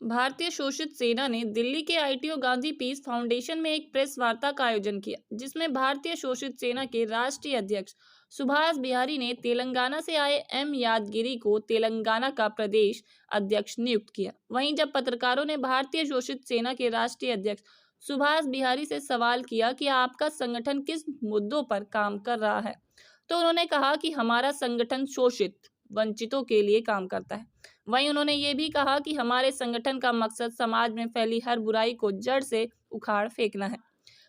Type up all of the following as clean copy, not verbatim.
भारतीय शोषित सेना ने दिल्ली के आईटीओ गांधी पीस फाउंडेशन में एक प्रेस वार्ता का आयोजन किया, जिसमें भारतीय शोषित सेना के राष्ट्रीय अध्यक्ष सुभाष बिहारी ने तेलंगाना से आए एम यादगिरी को तेलंगाना का प्रदेश अध्यक्ष नियुक्त किया। वहीं जब पत्रकारों ने भारतीय शोषित सेना के राष्ट्रीय अध्यक्ष सुभाष बिहारी से सवाल किया कि आपका संगठन किस मुद्दों पर काम कर रहा है, तो उन्होंने कहा कि हमारा संगठन शोषित वंचितों के लिए काम करता है। वहीं उन्होंने ये भी कहा कि हमारे संगठन का मकसद समाज में फैली हर बुराई को जड़ से उखाड़ फेंकना है।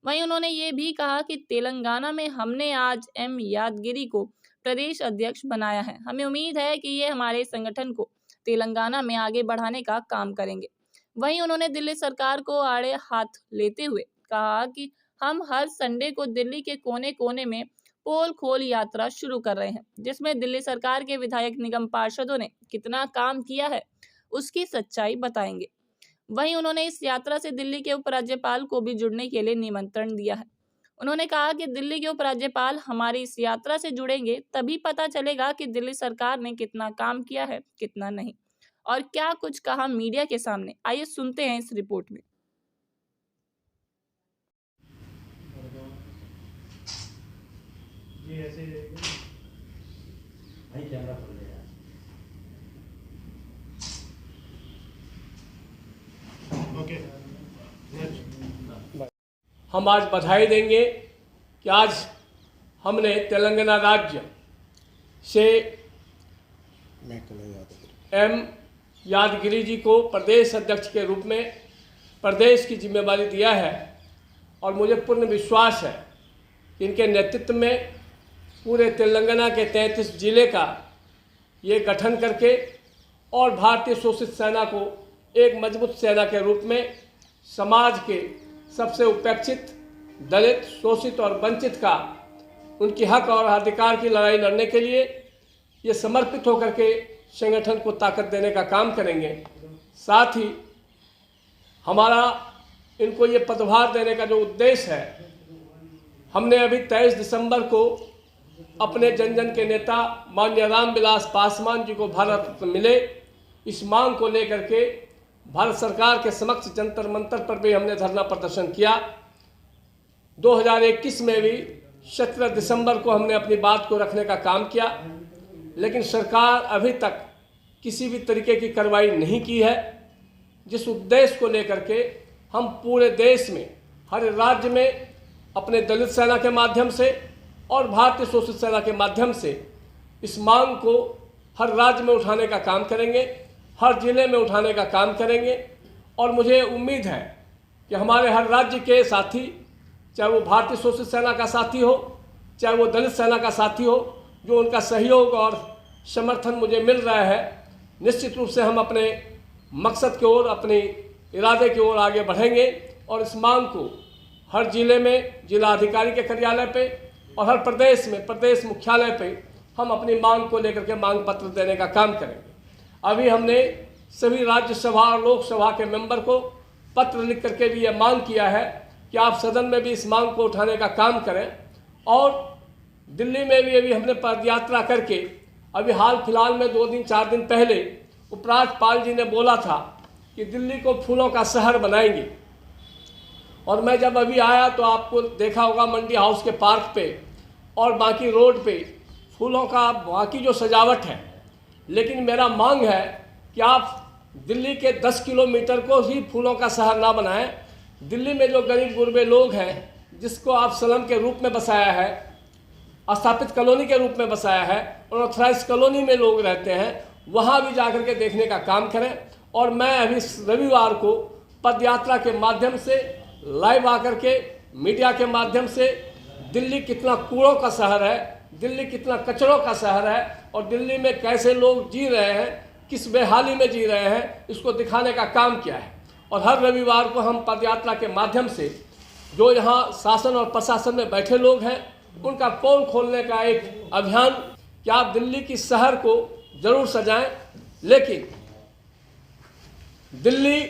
वहीं उन्होंने ये भी कहा कि तेलंगाना में हमने आज एम यादगिरी को प्रदेश अध्यक्ष बनाया है। हमें उम्मीद है कि ये हमारे संगठन को तेलंगाना में आगे बढ़ाने का काम करेंगे। वहीं उन्होंने दिल्ली सरकार को आड़े हाथ लेते हुए कहा कि हम हर संडे को दिल्ली के कोने कोने में पोल खोल यात्रा शुरू कर रहे हैं, जिसमें दिल्ली सरकार के विधायक निगम पार्षदों ने कितना काम किया है उसकी सच्चाई बताएंगे। वहीं उन्होंने इस यात्रा से दिल्ली के उपराज्यपाल को भी जुड़ने के लिए निमंत्रण दिया है। उन्होंने कहा कि दिल्ली के उपराज्यपाल हमारी इस यात्रा से जुड़ेंगे, तभी पता चलेगा कि दिल्ली सरकार ने कितना काम किया है, कितना नहीं, और क्या कुछ कहा मीडिया के सामने। आइए सुनते हैं इस रिपोर्ट में। ये ऐसे भाई कैमरा खोल दे यार। ओके, हम आज बधाई देंगे कि आज हमने तेलंगाना राज्य से एम यादगिरी जी को प्रदेश अध्यक्ष के रूप में प्रदेश की जिम्मेवारी दिया है, और मुझे पूर्ण विश्वास है कि इनके नेतृत्व में पूरे तेलंगाना के 33 जिले का ये गठन करके और भारतीय शोषित सेना को एक मजबूत सेना के रूप में समाज के सबसे उपेक्षित, दलित, शोषित और वंचित का उनकी हक और अधिकार की लड़ाई लड़ने के लिए ये समर्पित होकर के संगठन को ताकत देने का काम करेंगे। साथ ही हमारा इनको ये पदभार देने का जो उद्देश्य है, हमने अभी 23 दिसंबर को अपने जन जन के नेता माननीय रामविलास पासवान जी को भारत रत्न मिले, इस मांग को लेकर के भारत सरकार के समक्ष जंतर मंतर पर भी हमने धरना प्रदर्शन किया। 2021 में भी 17 दिसंबर को हमने अपनी बात को रखने का काम किया, लेकिन सरकार अभी तक किसी भी तरीके की कार्रवाई नहीं की है, जिस उद्देश्य को लेकर के हम पूरे देश में हर राज्य में अपने दलित सेना के माध्यम से और भारतीय शोषित सेना के माध्यम से इस मांग को हर राज्य में उठाने का काम करेंगे, हर जिले में उठाने का काम करेंगे। और मुझे उम्मीद है कि हमारे हर राज्य के साथी, चाहे वो भारतीय शोषित सेना का साथी हो, चाहे वो दलित सेना का साथी हो, जो उनका सहयोग और समर्थन मुझे मिल रहा है, निश्चित रूप से हम अपने मकसद की ओर, अपने इरादे की ओर आगे बढ़ेंगे और इस मांग को हर जिले में जिला अधिकारी के कार्यालय पे और हर प्रदेश में प्रदेश मुख्यालय पे हम अपनी मांग को लेकर के मांग पत्र देने का काम करेंगे। अभी हमने सभी राज्यसभा और लोकसभा के मेंबर को पत्र लिख करके भी यह मांग किया है कि आप सदन में भी इस मांग को उठाने का काम करें। और दिल्ली में भी अभी हमने पदयात्रा करके अभी हाल फिलहाल में 2-4 दिन पहले उपराज्यपाल जी ने बोला था कि दिल्ली को फूलों का शहर बनाएंगे, और मैं जब अभी आया तो आपको देखा होगा मंडी हाउस के पार्क पे और बाकी रोड पे फूलों का बाकी जो सजावट है, लेकिन मेरा मांग है कि आप दिल्ली के 10 किलोमीटर को ही फूलों का शहर ना बनाएं। दिल्ली में जो गरीब गुरबे लोग हैं, जिसको आप स्लम के रूप में बसाया है, स्थापित कॉलोनी के रूप में बसाया है और ऑथराइज कॉलोनी में लोग रहते हैं, वहाँ भी जाकर के देखने का काम करें। और मैं अभी रविवार को पदयात्रा के माध्यम से लाइव आकर के मीडिया के माध्यम से दिल्ली कितना कूड़ों का शहर है, दिल्ली कितना कचरों का शहर है और दिल्ली में कैसे लोग जी रहे हैं, किस बेहाली में जी रहे हैं, इसको दिखाने का काम किया है। और हर रविवार को हम पदयात्रा के माध्यम से जो यहाँ शासन और प्रशासन में बैठे लोग हैं, उनका पोल खोलने का एक अभियान कि आप दिल्ली की शहर को जरूर सजाएं, लेकिन दिल्ली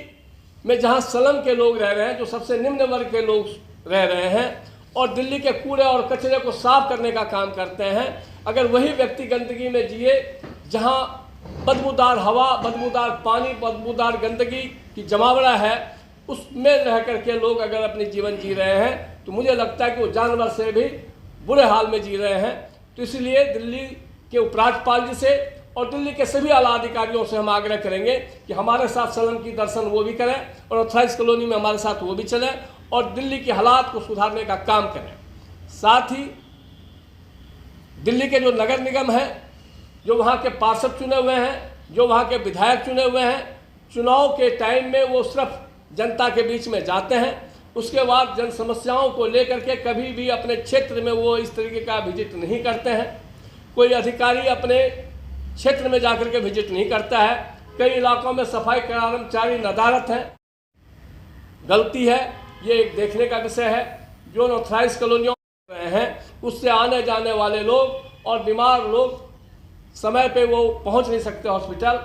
में जहाँ स्लम के लोग रह रहे हैं, जो सबसे निम्न वर्ग के लोग रह रहे हैं और दिल्ली के कूड़े और कचरे को साफ करने का काम करते हैं, अगर वही व्यक्ति गंदगी में जिए, जहाँ बदबूदार हवा, बदबूदार पानी, बदबूदार गंदगी की जमावड़ा है, उसमें रह करके लोग अगर अपनी जीवन जी रहे हैं तो मुझे लगता है कि वो जानवर से भी बुरे हाल में जी रहे हैं। तो इसलिए दिल्ली के उपराज्यपाल जी से और दिल्ली के सभी आला अधिकारियों से हम आग्रह करेंगे कि हमारे साथ सलन की दर्शन वो भी करें और ऑथराइज कॉलोनी में हमारे साथ वो भी चलें और दिल्ली के हालात को सुधारने का काम करें। साथ ही दिल्ली के जो नगर निगम हैं, जो वहाँ के पार्षद चुने हुए हैं, जो वहाँ के विधायक चुने हुए हैं, चुनाव के टाइम में वो सिर्फ जनता के बीच में जाते हैं, उसके बाद जन समस्याओं को लेकर के कभी भी अपने क्षेत्र में वो इस तरीके का विजिट नहीं करते हैं। कोई अधिकारी अपने क्षेत्र में जाकर के विजिट नहीं करता है। कई इलाकों में सफाई कर्मचारी नदारत हैं, गलती है, ये एक देखने का विषय है। जो ऑथराइज कॉलोनियों में रहे हैं उससे आने जाने वाले लोग और बीमार लोग समय पे वो पहुंच नहीं सकते हॉस्पिटल।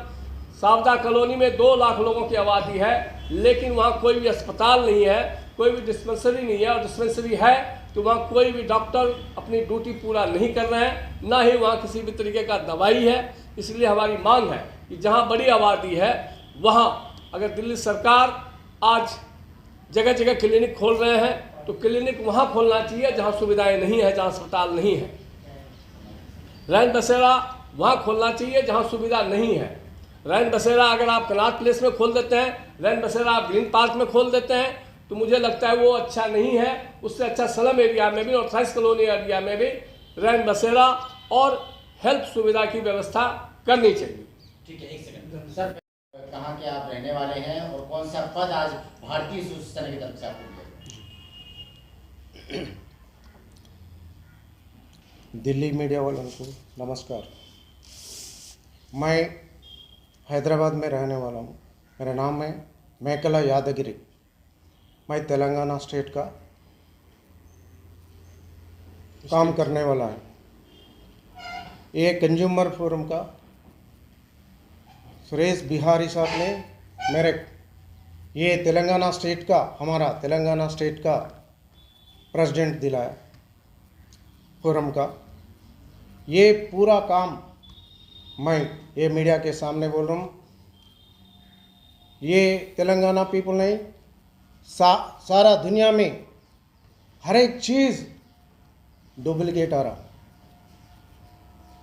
सावदा कॉलोनी में 2 लाख लोगों की आबादी है, लेकिन वहाँ कोई भी अस्पताल नहीं है, कोई भी डिस्पेंसरी नहीं है, और डिस्पेंसरी है तो वहाँ कोई भी डॉक्टर अपनी ड्यूटी पूरा नहीं कर रहे हैं, ना ही वहाँ किसी भी तरीके का दवाई है। इसलिए हमारी मांग है कि जहाँ बड़ी आबादी है वहाँ अगर दिल्ली सरकार आज जगह जगह क्लिनिक खोल रहे हैं तो क्लिनिक वहाँ खोलना चाहिए जहाँ सुविधाएं नहीं है, जहाँ अस्पताल नहीं है। रैन बसेरा वहाँ खोलना चाहिए जहाँ सुविधा नहीं है। रैन बसेरा अगर आप कनाट प्लेस में खोल देते हैं, रैन बसेरा आप ग्रीन पार्क में खोल देते हैं तो मुझे लगता है वो अच्छा नहीं है। उससे अच्छा स्लम एरिया में भी और ऑथराइज कॉलोनी एरिया में भी रैन बसेरा और हेल्थ सुविधा की व्यवस्था करनी चाहिए। ठीक है, एक सेकंड सर, कहाँ के आप रहने वाले हैं और कौन सा पद आज भारतीय सोशलिस्ट सेना की तरफ से आपको मिलेगा? दिल्ली मीडिया वालों को नमस्कार। मैं हैदराबाद में रहने वाला हूँ। मेरा नाम है मैकला यादगिरी। मैं तेलंगाना स्टेट का काम करने वाला है। ये कंज्यूमर फोरम का सुरेश बिहारी साहब ने मेरे ये तेलंगाना स्टेट का हमारा तेलंगाना स्टेट का प्रेसिडेंट दिलाया फोरम का। ये पूरा काम मैं ये मीडिया के सामने बोल रहा हूँ। ये तेलंगाना पीपल नहीं, सारा दुनिया में हर एक चीज़ डुप्लीकेट आ रहा।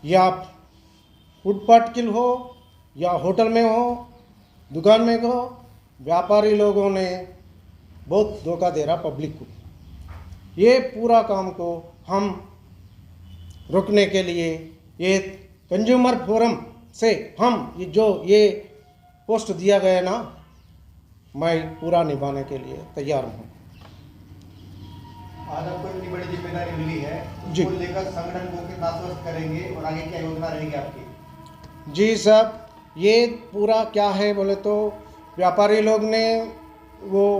या आप फूड पार्टिकल हो या होटल में हो, दुकान में हो, व्यापारी लोगों ने बहुत धोखा दे रहा पब्लिक को। ये पूरा काम को हम रोकने के लिए ये कंज्यूमर फोरम से हम ये पोस्ट दिया गया ना, मैं पूरा निभाने के लिए तैयार हूँ। आज आपको इतनी बड़ी जिम्मेदारी मिली है, जी। उसको लेकर संगठन को कितना आश्वस्त करेंगे और आगे क्या योजना रहेगी आपकी? जी साहब, ये पूरा क्या है बोले तो व्यापारी लोग ने वो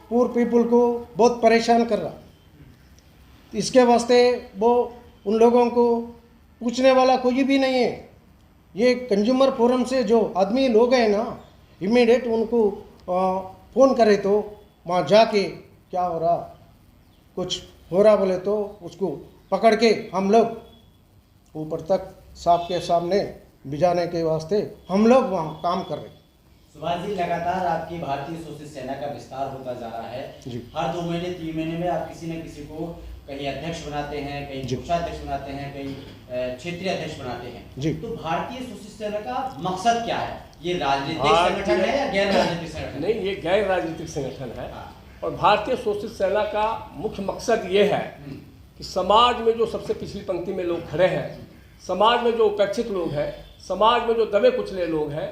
पूर पीपल को बहुत परेशान कर रहा। इसके वास्ते वो उन लोगों को पूछने वाला कोई भी नहीं है। ये कंज्यूमर फोरम से जो आदमी लोग हैं ना, इमीडिएट उनको फ़ोन करे तो वहाँ जाके क्या हो रहा, कुछ हो रहा बोले तो उसको पकड़ के हम लोग ऊपर तक साहब के सामने भिजाने के वास्ते हम लोग वहाँ काम कर रहे हैं। सुभाष जी, लगातार आपकी भारतीय सोशलिस्ट सेना का विस्तार होता जा रहा है। जी। हर 2 महीने 3 महीने में आप किसी न किसी को कहीं अध्यक्ष बनाते हैं, कहीं कोषाध्यक्ष बनाते हैं, कहीं क्षेत्रीय अध्यक्ष बनाते हैं। जी। तो भारतीय सोशलिस्ट सेना का मकसद क्या है? ये राजनीतिक संगठन है या गैर राजनीतिक संगठन? नहीं, ये गैर राजनीतिक संगठन है। और भारतीय सोशलिस्ट सेना का मुख्य मकसद ये है कि समाज में जो सबसे पिछली पंक्ति में लोग खड़े हैं, समाज में जो उपेक्षित लोग हैं, समाज में जो दबे कुचले लोग हैं,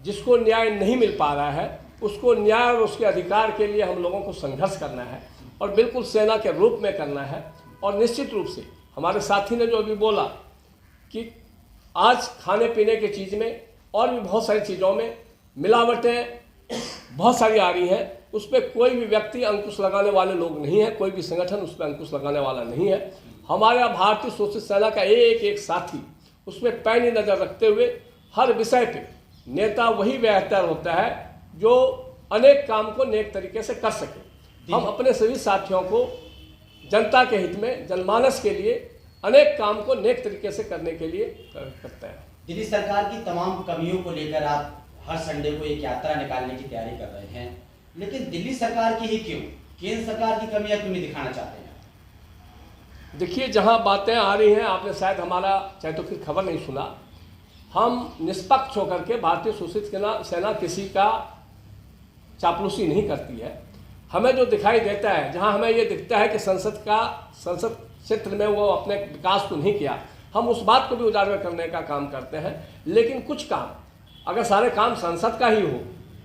जिसको न्याय नहीं मिल पा रहा है, उसको न्याय और उसके अधिकार के लिए हम लोगों को संघर्ष करना है और बिल्कुल सेना के रूप में करना है। और निश्चित रूप से हमारे साथी ने जो अभी बोला कि आज खाने पीने की चीज़ में और भी बहुत सारी चीज़ों में मिलावटें बहुत सारी आ रही हैं, उस पर कोई भी व्यक्ति अंकुश लगाने वाले लोग नहीं है, कोई भी संगठन उस पर अंकुश लगाने वाला नहीं है। हमारे भारतीय सोशलिस्ट सेना का एक साथी उसमें पैनी नज़र रखते हुए हर विषय पे नेता वही बेहतर होता है जो अनेक काम को नेक तरीके से कर सके। हम अपने सभी साथियों को जनता के हित में, जनमानस के लिए अनेक काम को नेक तरीके से करने के लिए करते हैं। दिल्ली सरकार की तमाम कमियों को लेकर आप हर संडे को एक यात्रा निकालने की तैयारी कर रहे हैं, लेकिन दिल्ली सरकार की ही क्यों, केंद्र सरकार की कमियां क्यों नहीं दिखाना चाहते हैं? देखिए, जहां बातें आ रही हैं, आपने शायद हमारा चाहे तो फिर खबर नहीं सुना। हम निष्पक्ष होकर के भारतीय सशस्त्र सेना किसी का चापलूसी नहीं करती है। हमें जो दिखाई देता है, जहां हमें ये दिखता है कि संसद क्षेत्र में वो अपने विकास को नहीं किया, हम उस बात को भी उजागर करने का काम करते हैं। लेकिन कुछ काम, अगर सारे काम संसद का ही हो,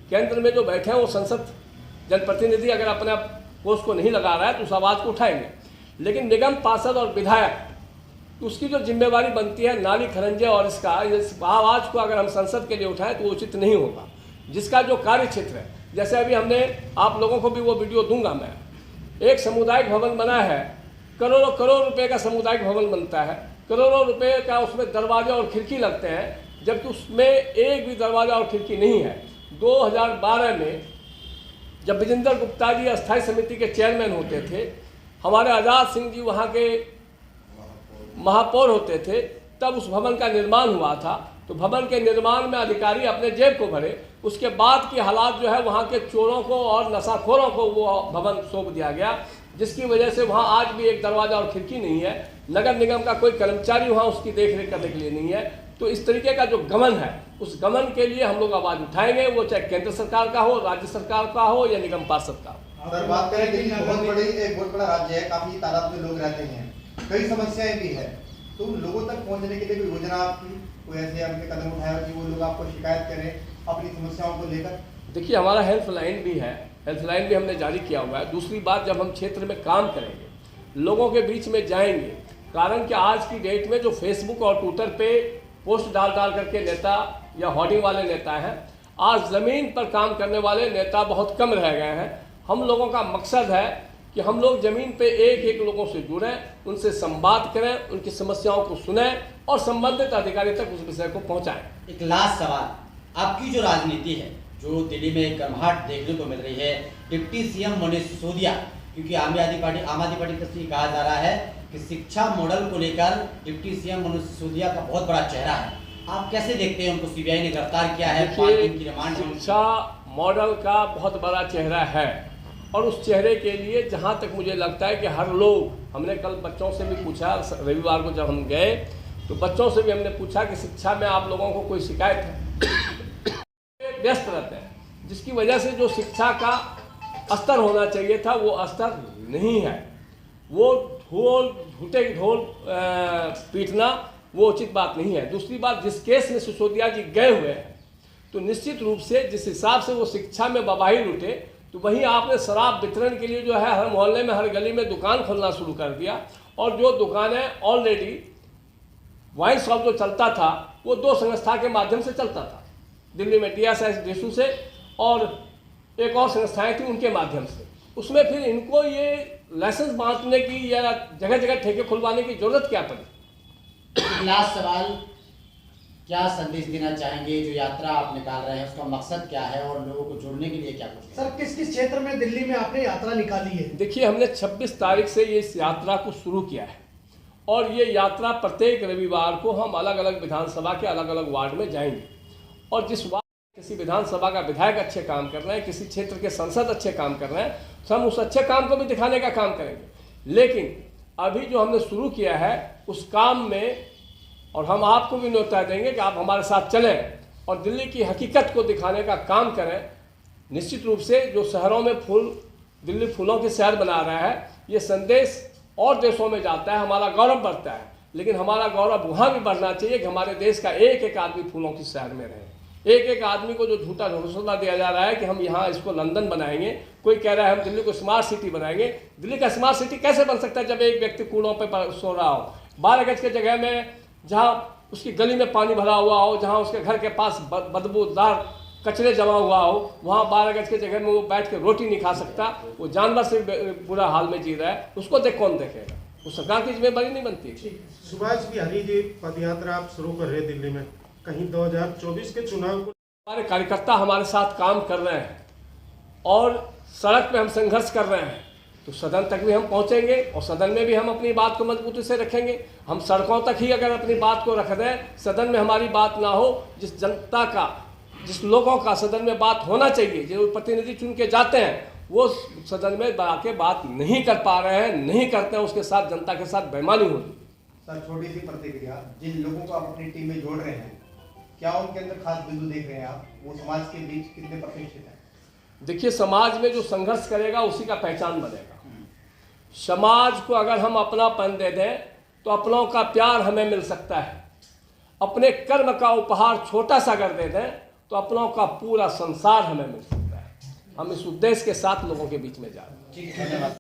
केंद्र में जो बैठे हैं वो संसद जनप्रतिनिधि अगर अपने पोस्ट को नहीं लगा रहा है तो उस आवाज़ को उठाएंगे। लेकिन निगम पार्षद और विधायक, उसकी जो जिम्मेवारी बनती है नाली खरंजे और इस आवाज़ को अगर हम संसद के लिए उठाएं तो उचित नहीं होगा। जिसका जो कार्य क्षेत्र है, जैसे अभी हमने आप लोगों को भी वो वीडियो दूंगा मैं, एक सामुदायिक भवन बना है, करोड़ों करोड़ रुपए का सामुदायिक भवन बनता है, करोड़ों रुपए का उसमें दरवाजे और खिड़की लगते हैं, जबकि उसमें एक भी दरवाजा और खिड़की नहीं है। 2012 में जब विजेंद्र गुप्ता जी अस्थायी समिति के चेयरमैन होते थे, हमारे आज़ाद सिंह जी वहाँ के महापौर होते थे, तब उस भवन का निर्माण हुआ था। तो भवन के निर्माण में अधिकारी अपने जेब को भरे, उसके बाद की हालात जो है वहाँ के चोरों को और नशाखोरों को वो भवन सौंप दिया गया, जिसकी वजह से वहाँ आज भी एक दरवाज़ा और खिड़की नहीं है। नगर निगम का कोई कर्मचारी वहाँ उसकी देखरेख करने के लिए नहीं है। तो इस तरीके का जो गमन है, उस गमन के लिए हम लोग आवाज़ उठाएंगे, वो चाहे केंद्र सरकार का हो, राज्य सरकार का हो या निगम पार्षद का हो। सर, बात करें दिल्ली बहुत बड़ा राज्य है, काफी तादाद में लोग रहते हैं, कई समस्याएं भी है, तो उन लोगों तक पहुंचने के लिए कोई योजना आपकी, कोई ऐसे आपके कदम उठाए कि वो लोग आपको शिकायत करें अपनी समस्याओं को लेकर? देखिए, हमारा हेल्पलाइन भी है, हेल्पलाइन भी हमने जारी किया हुआ है। दूसरी बात, जब हम क्षेत्र में काम करेंगे, लोगों के बीच में जाएंगे, कारण कि आज की डेट में जो फेसबुक और ट्विटर पे पोस्ट डाल करके नेता या होर्डिंग वाले नेता हैं, आज ज़मीन पर काम करने वाले नेता बहुत कम रह गए हैं। हम लोगों का मकसद है कि हम लोग ज़मीन पे एक एक लोगों से जुड़ें, उनसे संवाद करें, उनकी समस्याओं को सुनें और संबंधित अधिकारी तक उस विषय को पहुंचाएं। एक लास्ट सवाल, आपकी जो राजनीति है, जो दिल्ली में एक गर्माहट देखने को मिल रही है, डिप्टी सीएम मनीष सिसोदिया, क्योंकि आम आदमी पार्टी की तरफ से कहा जा रहा है कि शिक्षा मॉडल को लेकर डिप्टी सीएम मनीष सिसोदिया का बहुत बड़ा चेहरा है, आप कैसे देखते हैं? उनको सीबीआई ने गिरफ्तार किया है, 5 दिन की रिमांड। शिक्षा मॉडल का बहुत बड़ा चेहरा है और उस चेहरे के लिए जहाँ तक मुझे लगता है कि हर लोग, हमने कल बच्चों से भी पूछा, रविवार को जब हम गए तो बच्चों से भी हमने पूछा कि शिक्षा में आप लोगों को कोई शिकायत है? व्यस्त रहते हैं, जिसकी वजह से जो शिक्षा का स्तर होना चाहिए था वो स्तर नहीं है। वो झूठे ढोल पीटना वो उचित बात नहीं है। दूसरी बात, जिस केस में सिसोदिया जी गए हुए हैं, तो निश्चित रूप से जिस हिसाब से वो शिक्षा में बवाही लुटे, तो वहीं आपने शराब वितरण के लिए जो है हर मोहल्ले में, हर गली में दुकान खोलना शुरू कर दिया। और जो दुकानें ऑलरेडी वाइन शॉप जो चलता था वो 2 संस्था के माध्यम से चलता था, दिल्ली में DSS डेसू से और एक और संस्थाएं थी उनके माध्यम से। उसमें फिर इनको ये लाइसेंस बांटने की या जगह जगह ठेके खुलवाने की जरूरत क्या पड़ी? लास्ट सवाल, क्या संदेश देना चाहेंगे? जो यात्रा आप निकाल रहे हैं उसका मकसद क्या है और लोगों को जोड़ने के लिए क्या कुछ? सर, किस किस क्षेत्र में दिल्ली में आपने यात्रा निकाली है? देखिए, हमने 26 तारीख से ये इस यात्रा को शुरू किया है और ये यात्रा प्रत्येक रविवार को हम अलग अलग विधानसभा के अलग अलग वार्ड में जाएंगे। और जिस वार्ड किसी विधानसभा का विधायक अच्छे काम कर रहे हैं, किसी क्षेत्र के सांसद अच्छे काम कर रहे हैं, तो हम उस अच्छे काम को भी दिखाने का काम करेंगे। लेकिन अभी जो हमने शुरू किया है उस काम में, और हम आपको भी न्योता देंगे कि आप हमारे साथ चलें और दिल्ली की हकीकत को दिखाने का काम करें। निश्चित रूप से जो शहरों में दिल्ली फूलों के शहर बना रहा है, ये संदेश और देशों में जाता है, हमारा गौरव बढ़ता है। लेकिन हमारा गौरव वहाँ भी बढ़ना चाहिए कि हमारे देश का एक एक आदमी फूलों के शहर में रहे। एक एक आदमी को जो झूठा हौसला दिया जा रहा है कि हम यहाँ इसको लंदन बनाएंगे, कोई कह रहा है हम दिल्ली को स्मार्ट सिटी बनाएंगे। दिल्ली का स्मार्ट सिटी कैसे बन सकता है जब एक व्यक्ति कूड़ों पर सो रहा हो? 12 गज के जगह में जहाँ उसकी गली में पानी भरा हुआ हो, जहाँ उसके घर के पास बदबूदार कचरे जमा हुआ हो, वहाँ 12 गज के जगह में वो बैठ के रोटी नहीं खा सकता, वो जानवर से बुरा हाल में जी रहा है, उसको कौन देखेगा? वो सरकार की जिम्मेदारी नहीं बनती। सुभाष बिहारी जी, पदयात्रा आप शुरू कर रहे हैं दिल्ली में, कहीं 2024 के चुनाव को हमारे कार्यकर्ता हमारे साथ काम कर रहे हैं और सड़क पे हम संघर्ष कर रहे हैं। तो सदन तक भी हम पहुंचेंगे और सदन में भी हम अपनी बात को मजबूती से रखेंगे। हम सड़कों तक ही अगर अपनी बात को रख दें, सदन में हमारी बात ना हो, जिस जनता का, जिस लोगों का सदन में बात होना चाहिए, जो प्रतिनिधि चुन के जाते हैं, वो सदन में आके बात नहीं कर पा रहे हैं, नहीं करते हैं, उसके साथ जनता के साथ बेईमानी हो रही है। सर, छोटी सी प्रतिक्रिया, जिन लोगों को आप अपनी टीम में जोड़ रहे हैं, क्या उनके अंदर खास बिंदु देख रहे हैं आप? वो समाज के बीच कितने प्रतिष्ठित हैं? देखिए, समाज में जो संघर्ष करेगा उसी का पहचान बनेगा। समाज को अगर हम अपनापन दे दें तो अपनों का प्यार हमें मिल सकता है। अपने कर्म का उपहार छोटा सा अगर दे दें तो अपनों का पूरा संसार हमें मिल सकता है। हम इस उद्देश्य के साथ लोगों के बीच में जा रहे हैं। ठीक है, धन्यवाद।